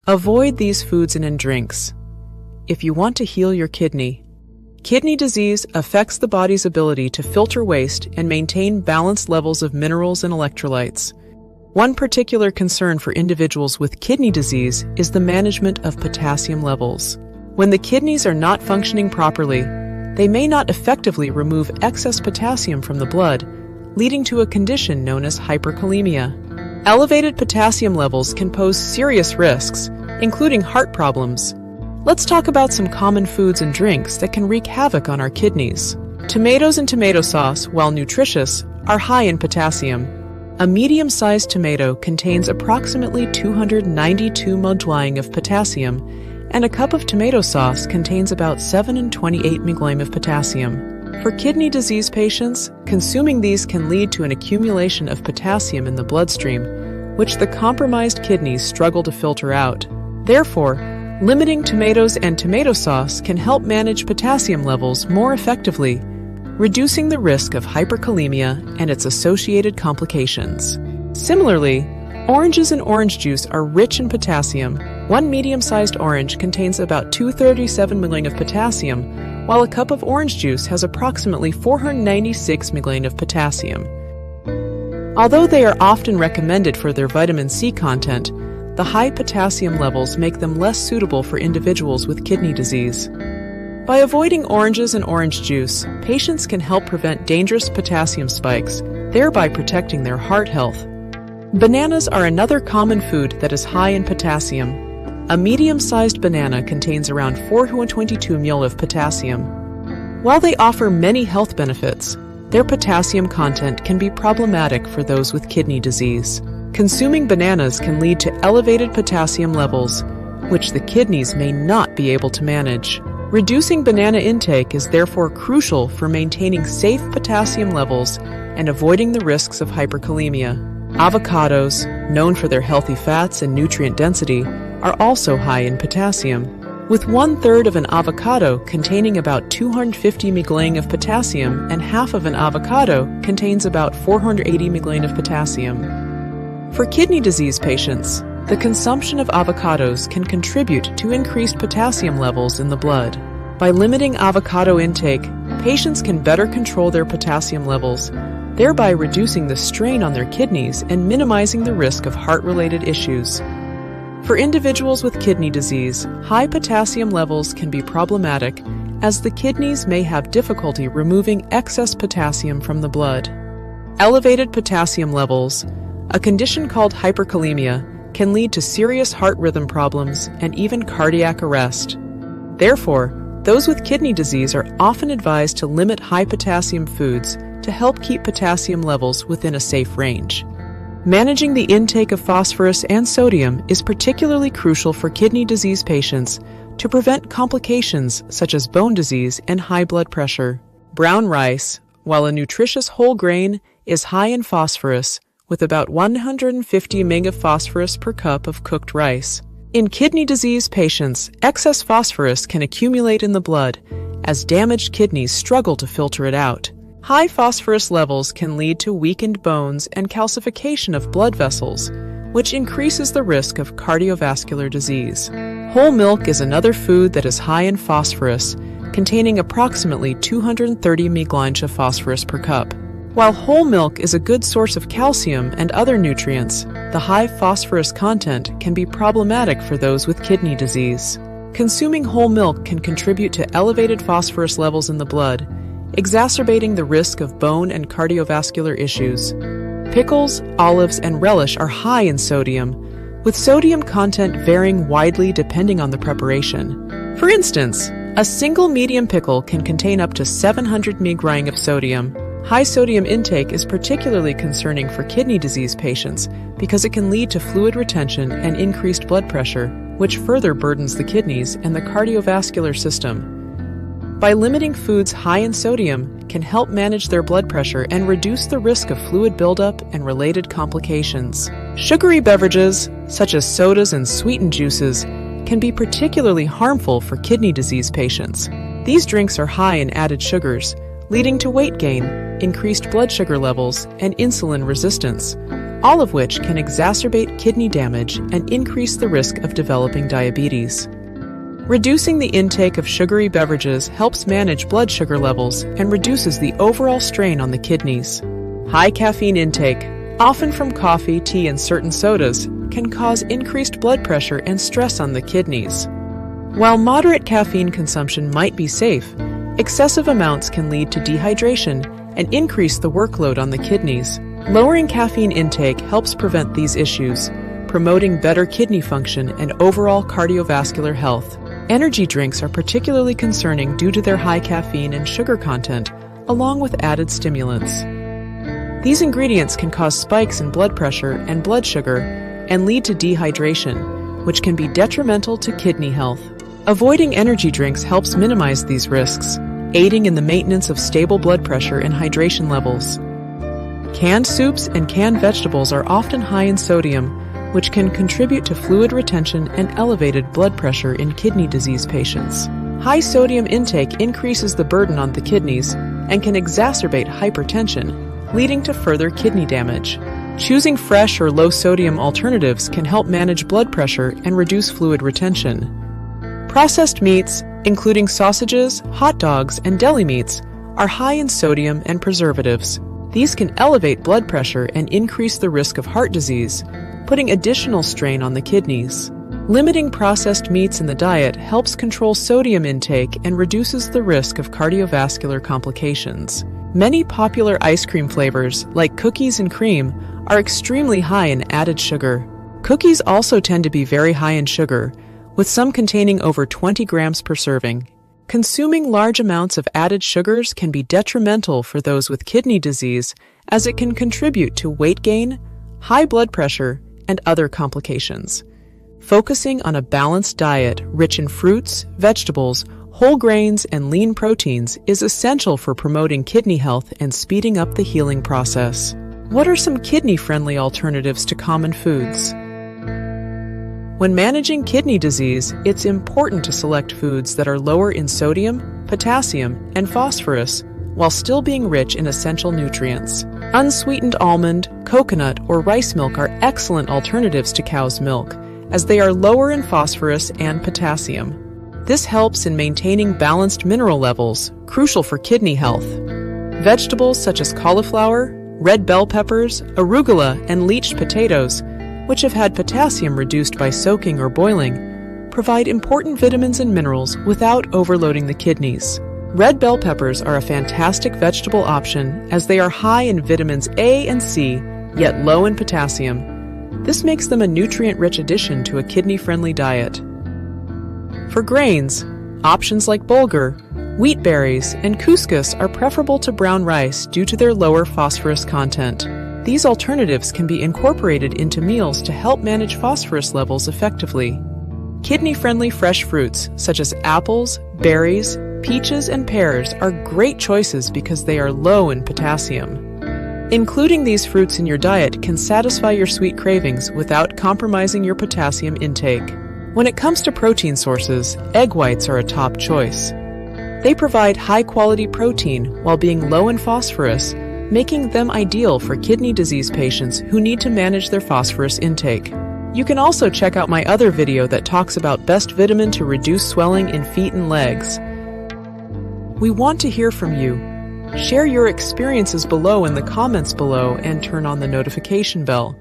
Avoid these foods and drinks. If you want to heal your kidney. Kidney disease affects the body's ability to filter waste and maintain balanced levels of minerals and electrolytes. One particular concern for individuals with kidney disease is the management of potassium levels. When the kidneys are not functioning properly, they may not effectively remove excess potassium from the blood, leading to a condition known as hyperkalemia. Elevated potassium levels can pose serious risks, including heart problems. Let's talk about some common foods and drinks that can wreak havoc on our kidneys. Tomatoes and tomato sauce, while nutritious, are high in potassium. A medium-sized tomato contains approximately 292 mg of potassium, and a cup of tomato sauce contains about 728 mg of potassium. For kidney disease patients, consuming these can lead to an accumulation of potassium in the bloodstream, which the compromised kidneys struggle to filter out. Therefore, limiting tomatoes and tomato sauce can help manage potassium levels more effectively, reducing the risk of hyperkalemia and its associated complications. Similarly, oranges and orange juice are rich in potassium. One medium-sized orange contains about 237 mg of potassium, while a cup of orange juice has approximately 496 mg of potassium. Although they are often recommended for their vitamin C content, the high potassium levels make them less suitable for individuals with kidney disease. By avoiding oranges and orange juice, patients can help prevent dangerous potassium spikes, thereby protecting their heart health. Bananas are another common food that is high in potassium. A medium-sized banana contains around 422 ml of potassium. While they offer many health benefits, their potassium content can be problematic for those with kidney disease. Consuming bananas can lead to elevated potassium levels, which the kidneys may not be able to manage. Reducing banana intake is therefore crucial for maintaining safe potassium levels and avoiding the risks of hyperkalemia. Avocados, known for their healthy fats and nutrient density, are also high in potassium, with 1/3 of an avocado containing about 250 mg of potassium and half of an avocado contains about 480 mg of potassium. For kidney disease patients, the consumption of avocados can contribute to increased potassium levels in the blood. By limiting avocado intake, patients can better control their potassium levels, thereby reducing the strain on their kidneys and minimizing the risk of heart-related issues. For individuals with kidney disease, high potassium levels can be problematic as the kidneys may have difficulty removing excess potassium from the blood. Elevated potassium levels, a condition called hyperkalemia, can lead to serious heart rhythm problems and even cardiac arrest. Therefore, those with kidney disease are often advised to limit high potassium foods to help keep potassium levels within a safe range. Managing the intake of phosphorus and sodium is particularly crucial for kidney disease patients to prevent complications such as bone disease and high blood pressure. Brown rice, while a nutritious whole grain, is high in phosphorus, with about 150 mg of phosphorus per cup of cooked rice. In kidney disease patients, excess phosphorus can accumulate in the blood as damaged kidneys struggle to filter it out. High phosphorus levels can lead to weakened bones and calcification of blood vessels, which increases the risk of cardiovascular disease. Whole milk is another food that is high in phosphorus, containing approximately 230 mg of phosphorus per cup. While whole milk is a good source of calcium and other nutrients, the high phosphorus content can be problematic for those with kidney disease. Consuming whole milk can contribute to elevated phosphorus levels in the blood, exacerbating the risk of bone and cardiovascular issues. Pickles, olives, and relish are high in sodium, with sodium content varying widely depending on the preparation. For instance, a single medium pickle can contain up to 700 mg of sodium. High sodium intake is particularly concerning for kidney disease patients because it can lead to fluid retention and increased blood pressure, which further burdens the kidneys and the cardiovascular system. By limiting foods high in sodium can help manage their blood pressure and reduce the risk of fluid buildup and related complications. Sugary beverages, such as sodas and sweetened juices, can be particularly harmful for kidney disease patients. These drinks are high in added sugars, leading to weight gain, increased blood sugar levels, and insulin resistance, all of which can exacerbate kidney damage and increase the risk of developing diabetes. Reducing the intake of sugary beverages helps manage blood sugar levels and reduces the overall strain on the kidneys. High caffeine intake, often from coffee, tea, and certain sodas, can cause increased blood pressure and stress on the kidneys. While moderate caffeine consumption might be safe, excessive amounts can lead to dehydration and increase the workload on the kidneys. Lowering caffeine intake helps prevent these issues, promoting better kidney function and overall cardiovascular health. Energy drinks are particularly concerning due to their high caffeine and sugar content, along with added stimulants. These ingredients can cause spikes in blood pressure and blood sugar and lead to dehydration, which can be detrimental to kidney health. Avoiding energy drinks helps minimize these risks, aiding in the maintenance of stable blood pressure and hydration levels. Canned soups and canned vegetables are often high in sodium, which can contribute to fluid retention and elevated blood pressure in kidney disease patients. High sodium intake increases the burden on the kidneys and can exacerbate hypertension, leading to further kidney damage. Choosing fresh or low-sodium alternatives can help manage blood pressure and reduce fluid retention. Processed meats, including sausages, hot dogs, and deli meats, are high in sodium and preservatives. These can elevate blood pressure and increase the risk of heart disease, putting additional strain on the kidneys. Limiting processed meats in the diet helps control sodium intake and reduces the risk of cardiovascular complications. Many popular ice cream flavors, like cookies and cream, are extremely high in added sugar. Cookies also tend to be very high in sugar, with some containing over 20 grams per serving. Consuming large amounts of added sugars can be detrimental for those with kidney disease, as it can contribute to weight gain, high blood pressure, and other complications. Focusing on a balanced diet rich in fruits, vegetables, whole grains, and lean proteins is essential for promoting kidney health and speeding up the healing process. What are some kidney-friendly alternatives to common foods? When managing kidney disease, it's important to select foods that are lower in sodium, potassium, and phosphorus, while still being rich in essential nutrients. Unsweetened almond, coconut, or rice milk are excellent alternatives to cow's milk, as they are lower in phosphorus and potassium. This helps in maintaining balanced mineral levels, crucial for kidney health. Vegetables such as cauliflower, red bell peppers, arugula, and leached potatoes, which have had potassium reduced by soaking or boiling, provide important vitamins and minerals without overloading the kidneys. Red bell peppers are a fantastic vegetable option as they are high in vitamins A and C, yet low in potassium. This makes them a nutrient-rich addition to a kidney-friendly diet. For grains, options like bulgur, wheat berries, and couscous are preferable to brown rice due to their lower phosphorus content. These alternatives can be incorporated into meals to help manage phosphorus levels effectively. Kidney-friendly fresh fruits, such as apples, berries, peaches, and pears, are great choices because they are low in potassium. Including these fruits in your diet can satisfy your sweet cravings without compromising your potassium intake. When it comes to protein sources, egg whites are a top choice. They provide high-quality protein while being low in phosphorus, making them ideal for kidney disease patients who need to manage their phosphorus intake. You can also check out my other video that talks about best vitamin to reduce swelling in feet and legs. We want to hear from you. Share your experiences below in the comments below and turn on the notification bell.